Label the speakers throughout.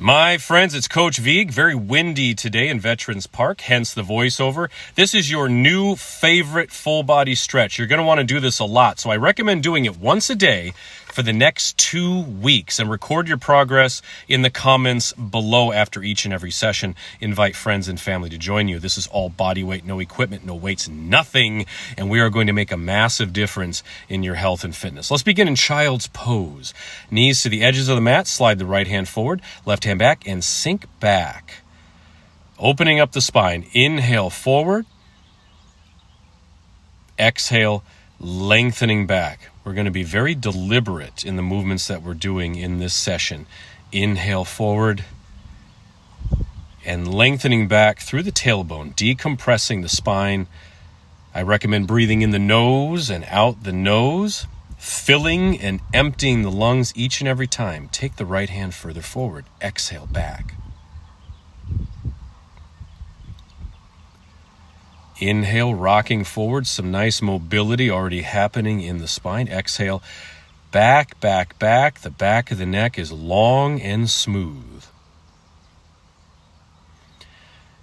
Speaker 1: My friends, it's Coach Vigue. Very windy today in Veterans Park, hence the voiceover. This is your new favorite full body stretch. You're going to want to do this a lot, so I recommend doing it once a day for the next 2 weeks and record your progress in the comments below after each and every session. Invite friends and family to join you. This is all body weight, no equipment, no weights, nothing, and we are going to make a massive difference in your health and fitness. Let's begin in child's pose. Knees to the edges of the mat, slide the right hand forward, left hand back, and sink back. Opening up the spine. Inhale forward. Exhale, lengthening back. We're going to be very deliberate in the movements that we're doing in this session. Inhale forward and lengthening back through the tailbone, decompressing the spine. I recommend breathing in the nose and out the nose, filling and emptying the lungs each and every time. Take the right hand further forward. Exhale back. Inhale, rocking forward, some nice mobility already happening in the spine. Exhale, back, back, back. The back of the neck is long and smooth.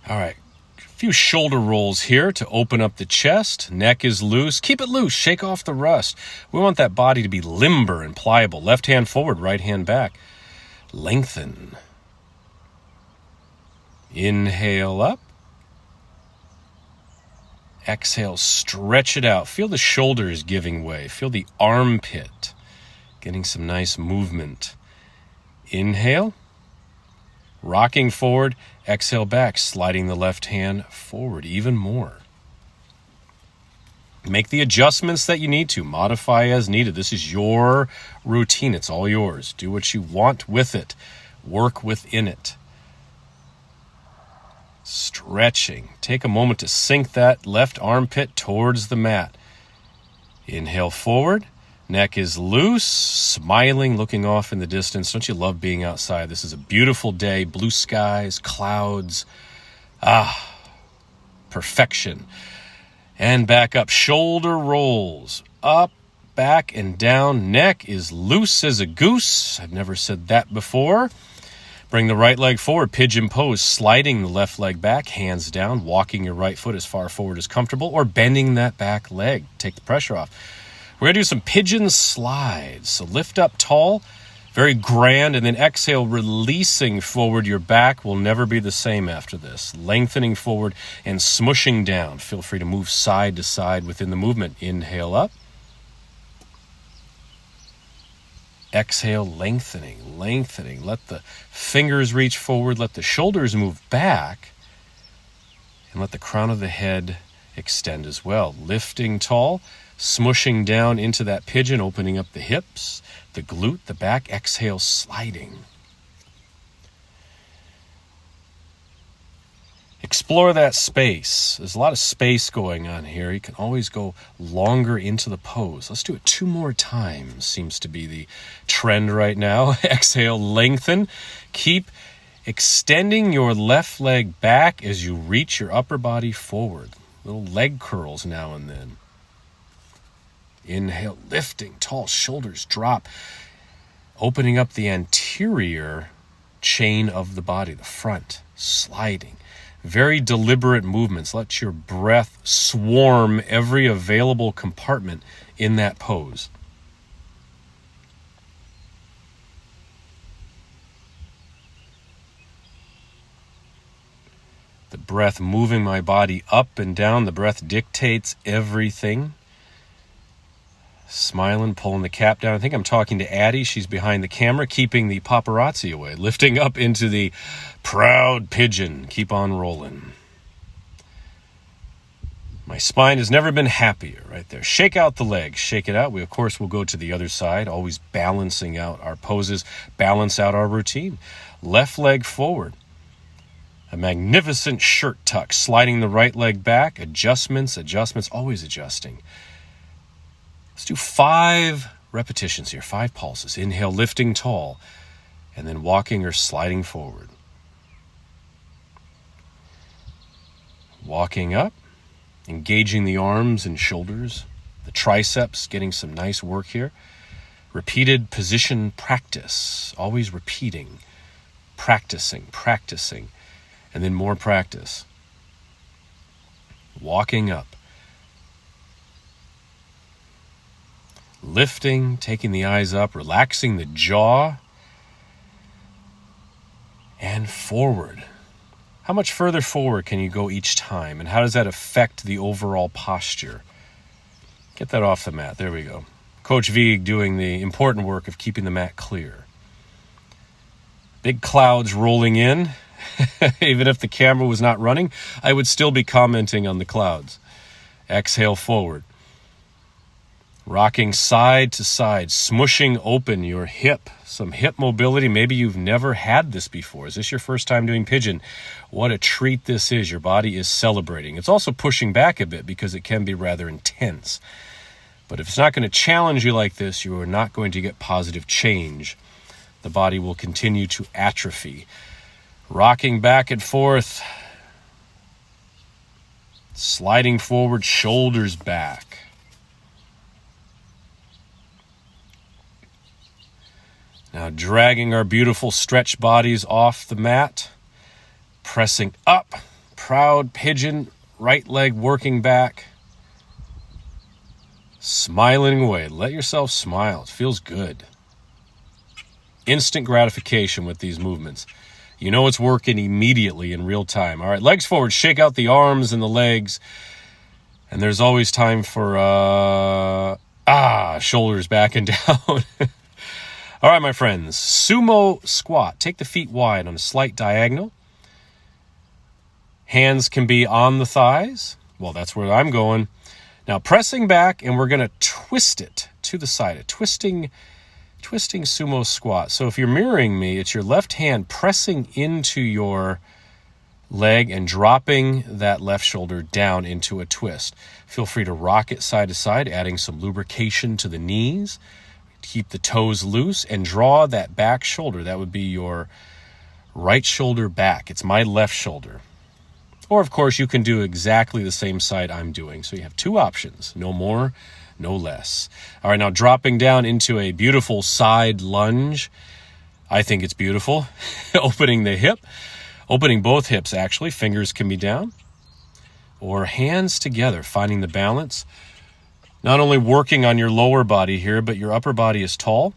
Speaker 1: All right, a few shoulder rolls here to open up the chest. Neck is loose. Keep it loose. Shake off the rust. We want that body to be limber and pliable. Left hand forward, right hand back. Lengthen. Inhale up. Exhale, stretch it out. Feel the shoulders giving way. Feel the armpit getting some nice movement. Inhale, rocking forward. Exhale back, sliding the left hand forward even more. Make the adjustments that you need to. Modify as needed. This is your routine. It's all yours. Do what you want with it. Work within it. Stretching. Take a moment to sink that left armpit towards the mat. Inhale forward. Neck is loose. Smiling, looking off in the distance. Don't you love being outside? This is a beautiful day. Blue skies, clouds. Perfection. And back up. Shoulder rolls. Up, back, and down. Neck is loose as a goose. I've never said that before. Bring the right leg forward, Pigeon Pose, sliding the left leg back, hands down, walking your right foot as far forward as comfortable, or bending that back leg. Take the pressure off. We're going to do some pigeon slides. So lift up tall, very grand, and then exhale, releasing forward. Your back will never be the same after this. Lengthening forward and smushing down. Feel free to move side to side within the movement. Inhale up. Exhale, lengthening, lengthening. Let the fingers reach forward. Let the shoulders move back. And let the crown of the head extend as well. Lifting tall, smushing down into that pigeon, opening up the hips, the glute, the back. Exhale, sliding. Explore that space. There's a lot of space going on here. You can always go longer into the pose. Let's do it 2 more times. Seems to be the trend right now. Exhale, lengthen. Keep extending your left leg back as you reach your upper body forward. Little leg curls now and then. Inhale, lifting, tall, shoulders drop. Opening up the anterior chain of the body, the front, sliding. Very deliberate movements. Let your breath swarm every available compartment in that pose. The breath moving my body up and down. The breath dictates everything. Smiling, pulling the cap down. I think I'm talking to Addie. She's behind the camera, keeping the paparazzi away. Lifting up into the proud pigeon. Keep on rolling. My spine has never been happier right there. Shake out the legs. Shake it out. We, of course, will go to the other side, always balancing out our poses, balance out our routine. Left leg forward. A magnificent shirt tuck. Sliding the right leg back. Adjustments, always adjusting. Let's do 5 repetitions here, 5 pulses. Inhale, lifting tall, and then walking or sliding forward. Walking up, engaging the arms and shoulders, the triceps, getting some nice work here. Repeated position practice, always repeating. practicing, and then more practice. Walking up. Lifting, taking the eyes up, relaxing the jaw, and forward. How much further forward can you go each time, and how does that affect the overall posture? Get that off the mat. There we go. Coach Vigue doing the important work of keeping the mat clear. Big clouds rolling in. Even if the camera was not running, I would still be commenting on the clouds. Exhale forward. Rocking side to side, smushing open your hip. Some hip mobility. Maybe you've never had this before. Is this your first time doing pigeon? What a treat this is. Your body is celebrating. It's also pushing back a bit because it can be rather intense. But if it's not going to challenge you like this, you are not going to get positive change. The body will continue to atrophy. Rocking back and forth. Sliding forward, shoulders back. Now dragging our beautiful stretch bodies off the mat. Pressing up. Proud pigeon. Right leg working back. Smiling away. Let yourself smile. It feels good. Instant gratification with these movements. You know it's working immediately in real time. All right, legs forward. Shake out the arms and the legs. And there's always time for, shoulders back and down. All right, my friends. Sumo Squat. Take the feet wide on a slight diagonal. Hands can be on the thighs. Well, that's where I'm going. Now pressing back, and we're going to twist it to the side. A twisting sumo squat. So if you're mirroring me, it's your left hand pressing into your leg and dropping that left shoulder down into a twist. Feel free to rock it side to side, adding some lubrication to the knees. Keep the toes loose and draw that back shoulder. That would be your right shoulder back. It's my left shoulder. Or, of course, you can do exactly the same side I'm doing. So you have two options, no more, no less. All right, now dropping down into a beautiful side lunge. I think it's beautiful. Opening the hip, opening both hips, actually. Fingers can be down. Or hands together, finding the balance. Not only working on your lower body here, but your upper body is tall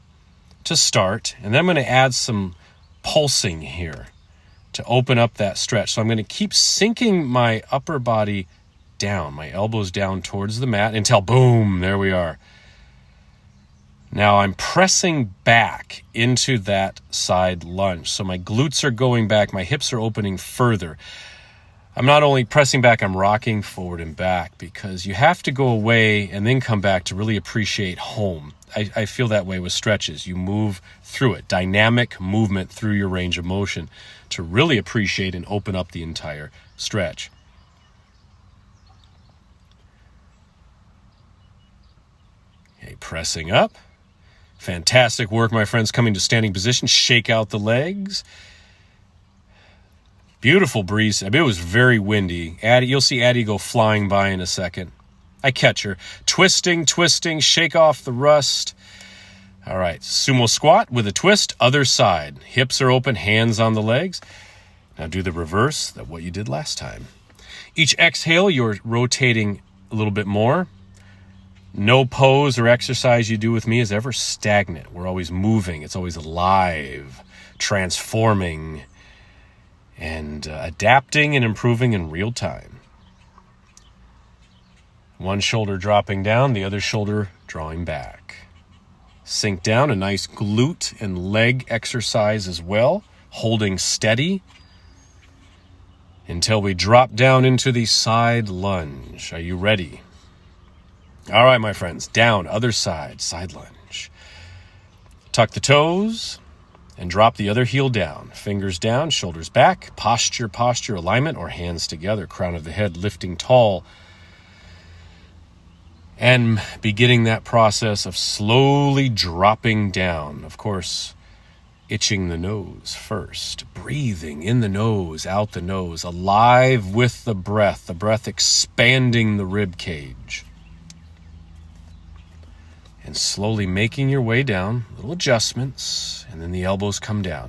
Speaker 1: to start. And then I'm going to add some pulsing here to open up that stretch. So I'm going to keep sinking my upper body down, my elbows down towards the mat until boom, there we are. Now I'm pressing back into that side lunge. So my glutes are going back, my hips are opening further. I'm not only pressing back, I'm rocking forward and back because you have to go away and then come back to really appreciate home. I feel that way with stretches. You move through it, dynamic movement through your range of motion to really appreciate and open up the entire stretch. Okay, pressing up. Fantastic work, my friends. Coming to standing position. Shake out the legs. Beautiful breeze. I mean, it was very windy. Addie, you'll see Addie go flying by in a second. I catch her. Twisting, shake off the rust. All right, sumo squat with a twist, other side. Hips are open, hands on the legs. Now do the reverse of what you did last time. Each exhale, you're rotating a little bit more. No pose or exercise you do with me is ever stagnant. We're always moving. It's always alive, transforming, and adapting and improving in real time. One shoulder dropping down, the other shoulder drawing back. Sink down, a nice glute and leg exercise as well, holding steady until we drop down into the side lunge. Are you ready? All right, my friends, down, other side, side lunge. Tuck the toes and drop the other heel down. Fingers down, shoulders back, posture, alignment, or hands together, crown of the head lifting tall. And beginning that process of slowly dropping down. Of course, itching the nose first. Breathing in the nose, out the nose. Alive with the breath expanding the rib cage. And slowly making your way down. Little adjustments. And then the elbows come down.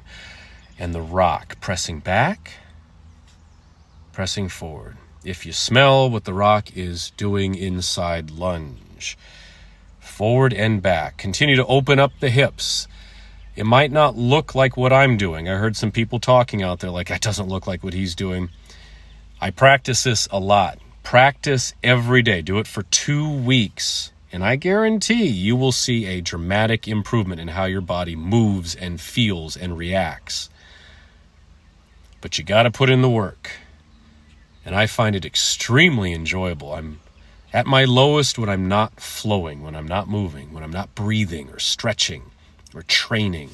Speaker 1: and the rock, pressing back, pressing forward. If you smell what the rock is doing inside lunge, forward and back. Continue to open up the hips. It might not look like what I'm doing. I heard some people talking out there like, that doesn't look like what he's doing. I practice this a lot. Practice every day. Do it for 2 weeks. And I guarantee you will see a dramatic improvement in how your body moves and feels and reacts. But you got to put in the work. And I find it extremely enjoyable. I'm at my lowest when I'm not flowing, when I'm not moving, when I'm not breathing or stretching or training.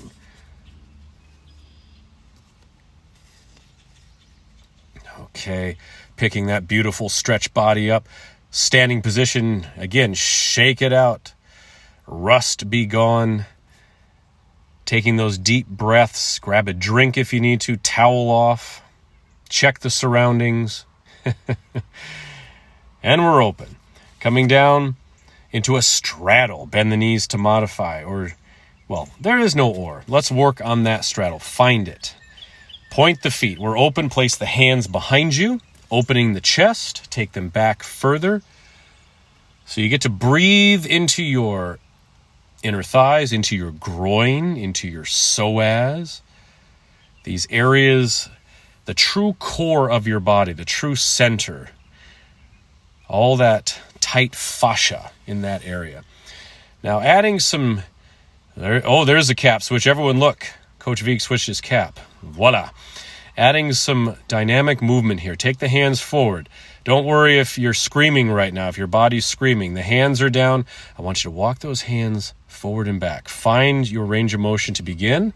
Speaker 1: Okay, picking that beautiful stretch body up. Standing position, again, shake it out. Rust be gone. Taking those deep breaths. Grab a drink if you need to. Towel off. Check the surroundings. And we're open. Coming down into a straddle. Bend the knees to modify. Well, there is no or. Let's work on that straddle. Find it. Point the feet. We're open. Place the hands behind you. Opening the chest. Take them back further. So you get to breathe into your inner thighs, into your groin, into your psoas. These areas, the true core of your body, the true center. All that tight fascia in that area. Now adding some... there's the cap switch. Everyone look. Coach Vigue switched his cap. Voila. Adding some dynamic movement here. Take the hands forward. Don't worry if you're screaming right now, if your body's screaming. The hands are down. I want you to walk those hands forward and back. Find your range of motion to begin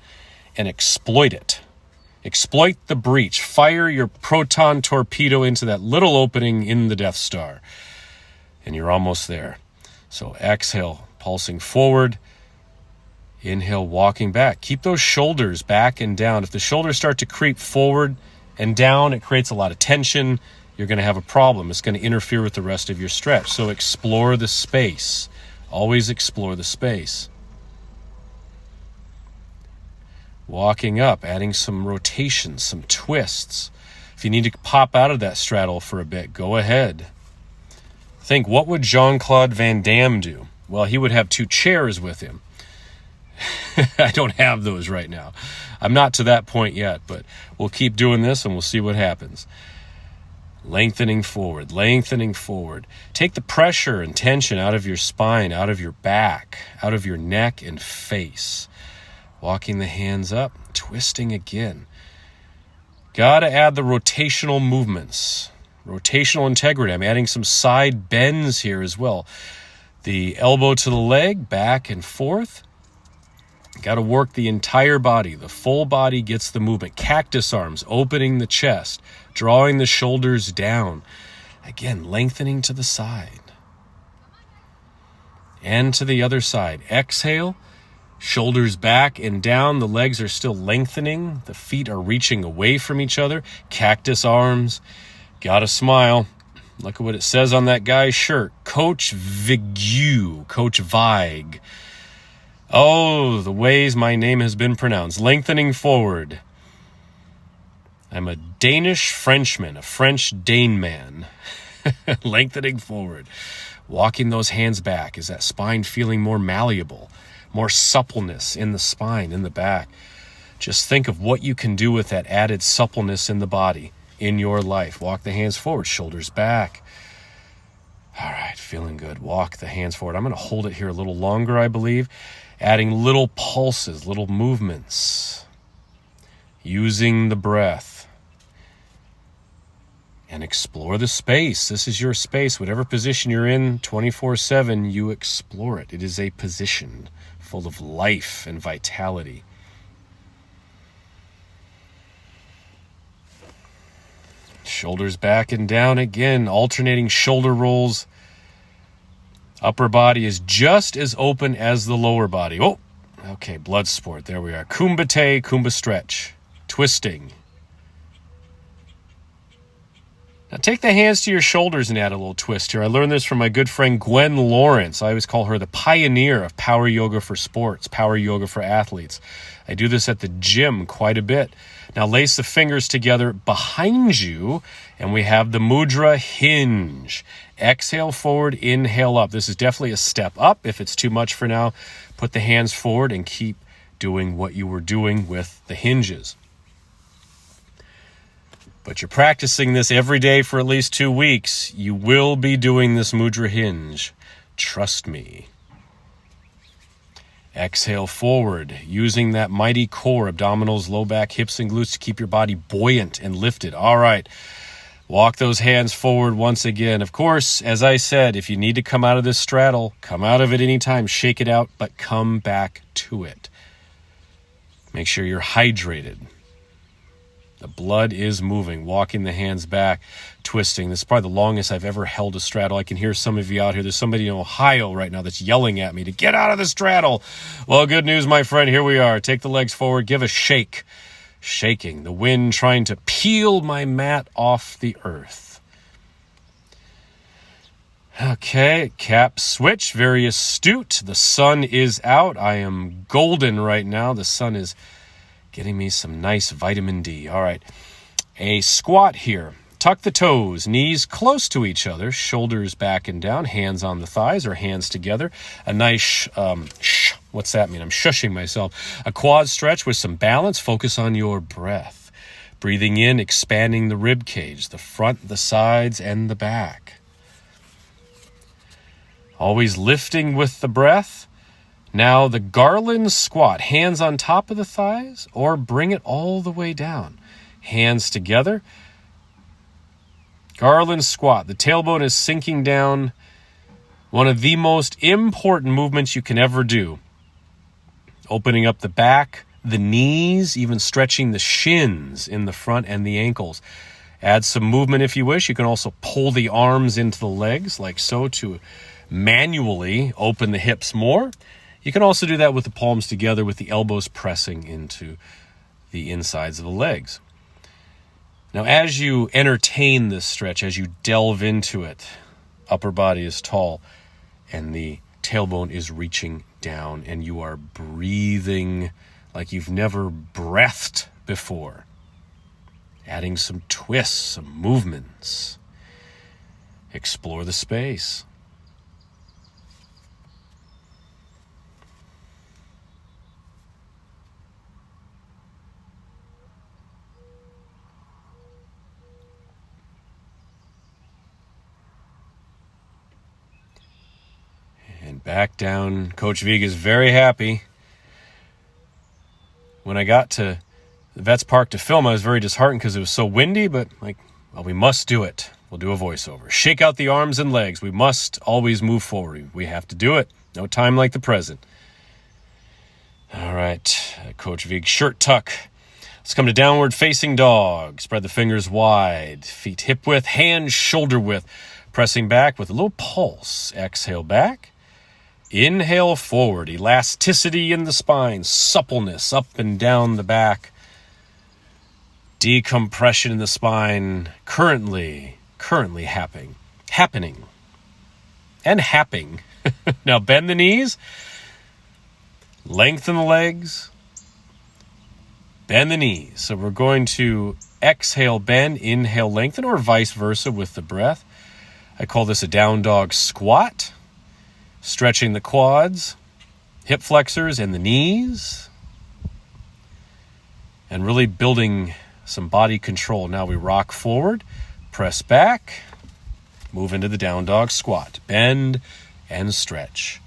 Speaker 1: and exploit it. Exploit the breach. Fire your proton torpedo into that little opening in the Death Star. And you're almost there. So exhale, pulsing forward. Inhale, walking back. Keep those shoulders back and down. If the shoulders start to creep forward and down, it creates a lot of tension. You're going to have a problem. It's going to interfere with the rest of your stretch. So explore the space. Always explore the space. Walking up, adding some rotations, some twists. If you need to pop out of that straddle for a bit, go ahead. Think, what would Jean-Claude Van Damme do? Well, he would have 2 chairs with him. I don't have those right now. I'm not to that point yet, but we'll keep doing this and we'll see what happens. Lengthening forward, lengthening forward. Take the pressure and tension out of your spine, out of your back, out of your neck and face. Walking the hands up, twisting again. Gotta add the rotational movements. Rotational integrity. I'm adding some side bends here as well. The elbow to the leg, back and forth. Got to work the entire body. The full body gets the movement. Cactus arms, opening the chest, drawing the shoulders down. Again, lengthening to the side. And to the other side. Exhale, shoulders back and down. The legs are still lengthening. The feet are reaching away from each other. Cactus arms. Got to smile. Look at what it says on that guy's shirt. Coach Vigue. Coach Vigue. Oh, the ways my name has been pronounced. Lengthening forward. I'm a Danish Frenchman, a French Dane man. Lengthening forward. Walking those hands back. Is that spine feeling more malleable? More suppleness in the spine, in the back. Just think of what you can do with that added suppleness in the body, in your life. Walk the hands forward, shoulders back. All right, feeling good. Walk the hands forward. I'm going to hold it here a little longer, I believe. Adding little pulses, little movements. Using the breath. And explore the space. This is your space. Whatever position you're in, 24/7, you explore it. It is a position full of life and vitality. Shoulders back and down again, alternating shoulder rolls. Upper body is just as open as the lower body. Oh, okay, blood sport. There we are. Kumbate, Kumba stretch. Twisting. Now take the hands to your shoulders and add a little twist here. I learned this from my good friend Gwen Lawrence. I always call her the pioneer of power yoga for sports, power yoga for athletes. I do this at the gym quite a bit. Now lace the fingers together behind you, and we have the mudra hinge. Exhale forward, inhale up. This is definitely a step up. If it's too much for now, put the hands forward and keep doing what you were doing with the hinges. But you're practicing this every day for at least 2 weeks. You will be doing this mudra hinge. Trust me. Exhale forward, using that mighty core, abdominals, low back, hips, and glutes to keep your body buoyant and lifted. All right. Walk those hands forward once again. Of course, as I said, if you need to come out of this straddle, come out of it anytime. Shake it out, but come back to it. Make sure you're hydrated. The blood is moving, walking the hands back, twisting. This is probably the longest I've ever held a straddle. I can hear some of you out here. There's somebody in Ohio right now that's yelling at me to get out of the straddle. Well, good news, my friend. Here we are. Take the legs forward. Give a shake. Shaking. The wind trying to peel my mat off the earth. Okay, cap switch. Very astute. The sun is out. I am golden right now. The sun is getting me some nice vitamin D. All right. A squat here. Tuck the toes, knees close to each other, shoulders back and down, hands on the thighs or hands together. A nice, what's that mean? I'm shushing myself. A quad stretch with some balance. Focus on your breath. Breathing in, expanding the rib cage, the front, the sides, and the back. Always lifting with the breath. Now the garland squat, hands on top of the thighs, or bring it all the way down. Hands together. Garland squat. The tailbone is sinking down. One of the most important movements you can ever do. Opening up the back, the knees, even stretching the shins in the front and the ankles. Add some movement if you wish. You can also pull the arms into the legs like so to manually open the hips more. You can also do that with the palms together with the elbows pressing into the insides of the legs. Now, as you entertain this stretch, as you delve into it, upper body is tall and the tailbone is reaching down and you are breathing like you've never breathed before. Adding some twists, some movements. Explore the space. And back down. Coach Vigue is very happy. When I got to the Vets Park to film, I was very disheartened because it was so windy, but well, we must do it. We'll do a voiceover. Shake out the arms and legs. We must always move forward. We have to do it. No time like the present. All right, Coach Vigue, shirt tuck. Let's come to downward facing dog. Spread the fingers wide. Feet hip width, hands shoulder width. Pressing back with a little pulse. Exhale back. Inhale forward, elasticity in the spine, suppleness up and down the back, decompression in the spine, currently happening. Now bend the knees, lengthen the legs, bend the knees. So we're going to exhale, bend, inhale, lengthen, or vice versa with the breath. I call this a down dog squat. Stretching the quads, hip flexors, and the knees. And really building some body control. Now we rock forward, press back, move into the down dog squat. Bend and stretch.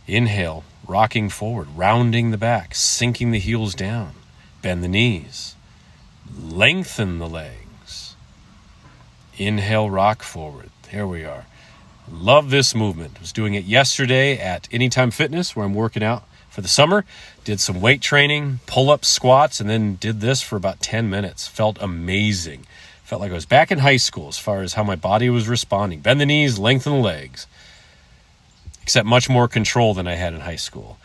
Speaker 1: Inhale, rocking forward, rounding the back, sinking the heels down. Bend the knees. Lengthen the legs. Inhale, rock forward. There we are. Love this movement. I was doing it yesterday at Anytime Fitness where I'm working out for the summer. Did some weight training, pull-ups, squats, and then did this for about 10 minutes. Felt amazing. Felt like I was back in high school as far as how my body was responding. Bend the knees, lengthen the legs. Except much more control than I had in high school.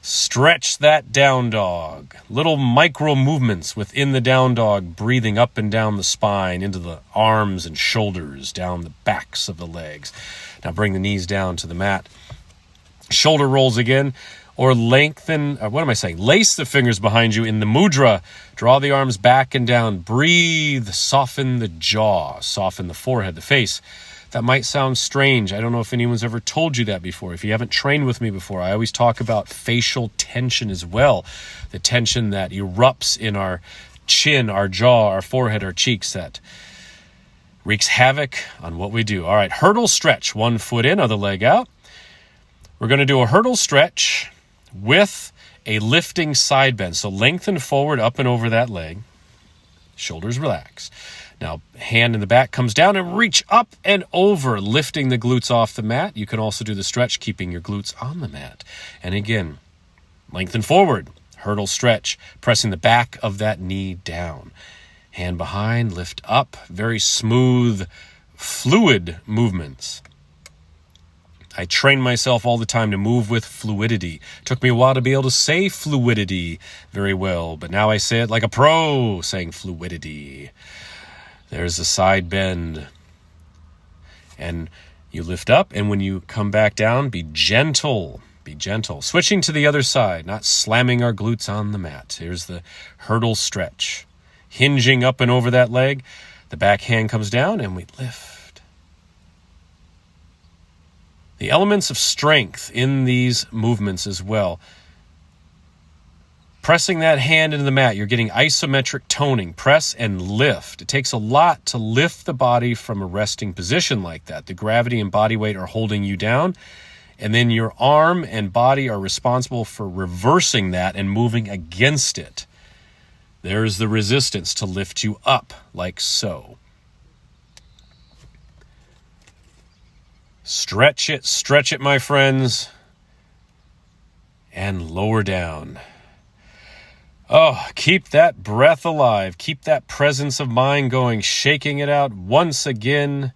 Speaker 1: Stretch that down dog. Little micro movements within the down dog, breathing up and down the spine, into the arms and shoulders, down the backs of the legs. Now bring the knees down to the mat. Shoulder rolls again, or lace the fingers behind you in the mudra. Draw the arms back and down. Breathe. Soften the jaw. Soften the forehead, the face. That might sound strange. I don't know if anyone's ever told you that before. If you haven't trained with me before, I always talk about facial tension as well. The tension that erupts in our chin, our jaw, our forehead, our cheeks, that wreaks havoc on what we do. All right, hurdle stretch. One foot in, other leg out. We're going to do a hurdle stretch with a lifting side bend. So lengthen forward, up and over that leg. Shoulders relax. Now, hand in the back comes down and reach up and over, lifting the glutes off the mat. You can also do the stretch, keeping your glutes on the mat. And again, lengthen forward, hurdle stretch, pressing the back of that knee down. Hand behind, lift up, very smooth, fluid movements. I train myself all the time to move with fluidity. Took me a while to be able to say fluidity very well, but now I say it like a pro, saying fluidity. There's a side bend. And you lift up, and when you come back down, be gentle. Be gentle. Switching to the other side, not slamming our glutes on the mat. Here's the hurdle stretch. Hinging up and over that leg. The back hand comes down, and we lift. The elements of strength in these movements as well. Pressing that hand into the mat, you're getting isometric toning. Press and lift. It takes a lot to lift the body from a resting position like that. The gravity and body weight are holding you down, and then your arm and body are responsible for reversing that and moving against it. There's the resistance to lift you up, like so. Stretch it, my friends, and lower down. Oh, keep that breath alive. Keep that presence of mind going, shaking it out once again.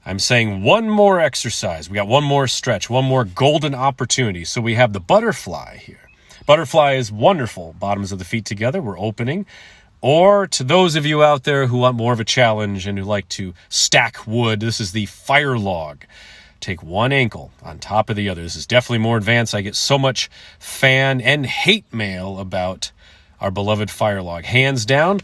Speaker 1: I'm saying one more exercise. We got one more stretch, one more golden opportunity. So we have the butterfly here. Butterfly is wonderful. Bottoms of the feet together, we're opening. Or to those of you out there who want more of a challenge and who like to stack wood, this is the fire log. Take one ankle on top of the other. This is definitely more advanced. I get so much fan and hate mail about our beloved fire log. Hands down,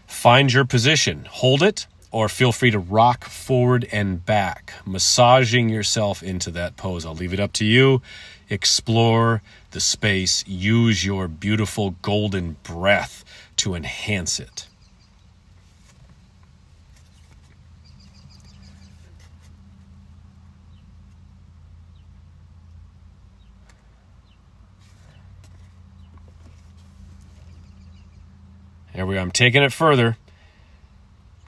Speaker 1: find your position. Hold it, or feel free to rock forward and back, massaging yourself into that pose. I'll leave it up to you. Explore the space. Use your beautiful golden breath to enhance it. There we go. I'm taking it further.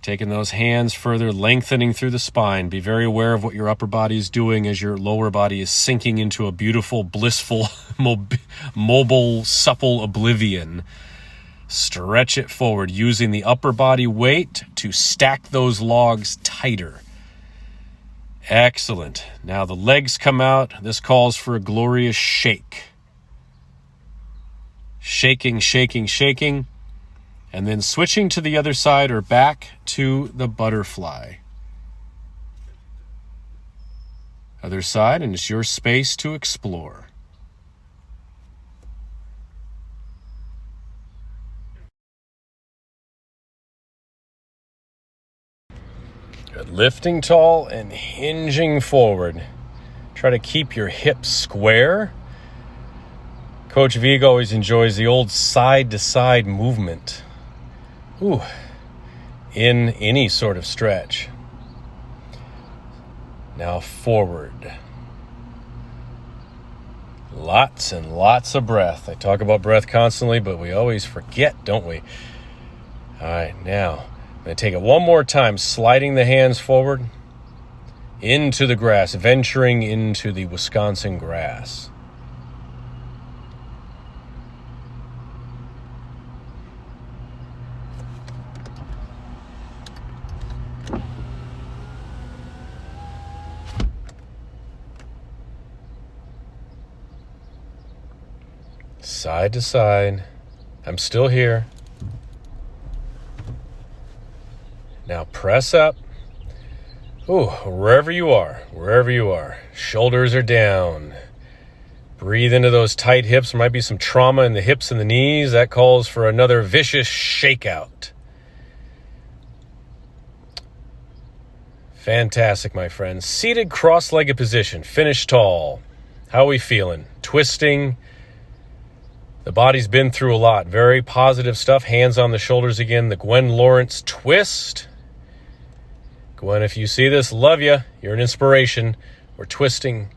Speaker 1: Taking those hands further, lengthening through the spine. Be very aware of what your upper body is doing as your lower body is sinking into a beautiful, blissful, mobile, supple oblivion. Stretch it forward, using the upper body weight to stack those logs tighter. Excellent. Now the legs come out. This calls for a glorious shake. Shaking, shaking, shaking. And then switching to the other side or back to the butterfly. Other side, and it's your space to explore. Good. Lifting tall and hinging forward. Try to keep your hips square. Coach Vigue always enjoys the old side-to-side movement. Ooh, in any sort of stretch. Now forward. Lots and lots of breath. I talk about breath constantly, but we always forget, don't we? All right, now I'm going to take it one more time, sliding the hands forward into the grass, venturing into the Wisconsin grass. Side to side. I'm still here. Now press up. Ooh, wherever you are. Shoulders are down. Breathe into those tight hips. There might be some trauma in the hips and the knees. That calls for another vicious shakeout. Fantastic, my friends. Seated cross-legged position. Finish tall. How are we feeling? Twisting. The body's been through a lot. Very positive stuff. Hands on the shoulders again. The Gwen Lawrence twist. Gwen, if you see this, love you. You're an inspiration. We're twisting.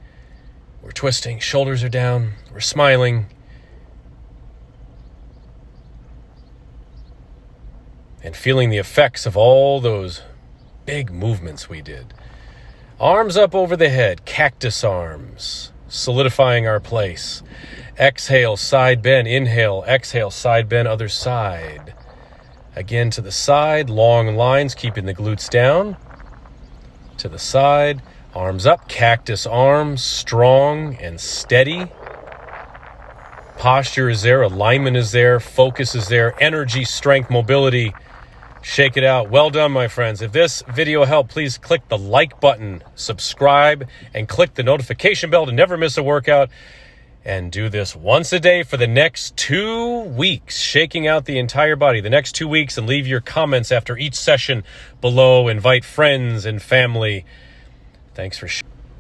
Speaker 1: We're twisting. Shoulders are down. We're smiling. And feeling the effects of all those big movements we did. Arms up over the head. Cactus arms. Solidifying our place. Exhale, side bend. Inhale, exhale, side bend, other side. Again to the side. Long lines, keeping the glutes down. To the side. Arms up, cactus arms, strong and steady. Posture is there, alignment is there, focus is there, energy, strength, mobility. Shake it out. Well done, my friends. If this video helped, please click the like button, subscribe, and click the notification bell to never miss a workout. And do this once a day for the next 2 weeks, shaking out the entire body. The next 2 weeks, and leave your comments after each session below. Invite friends and family. Thanks for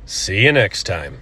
Speaker 1: See you next time.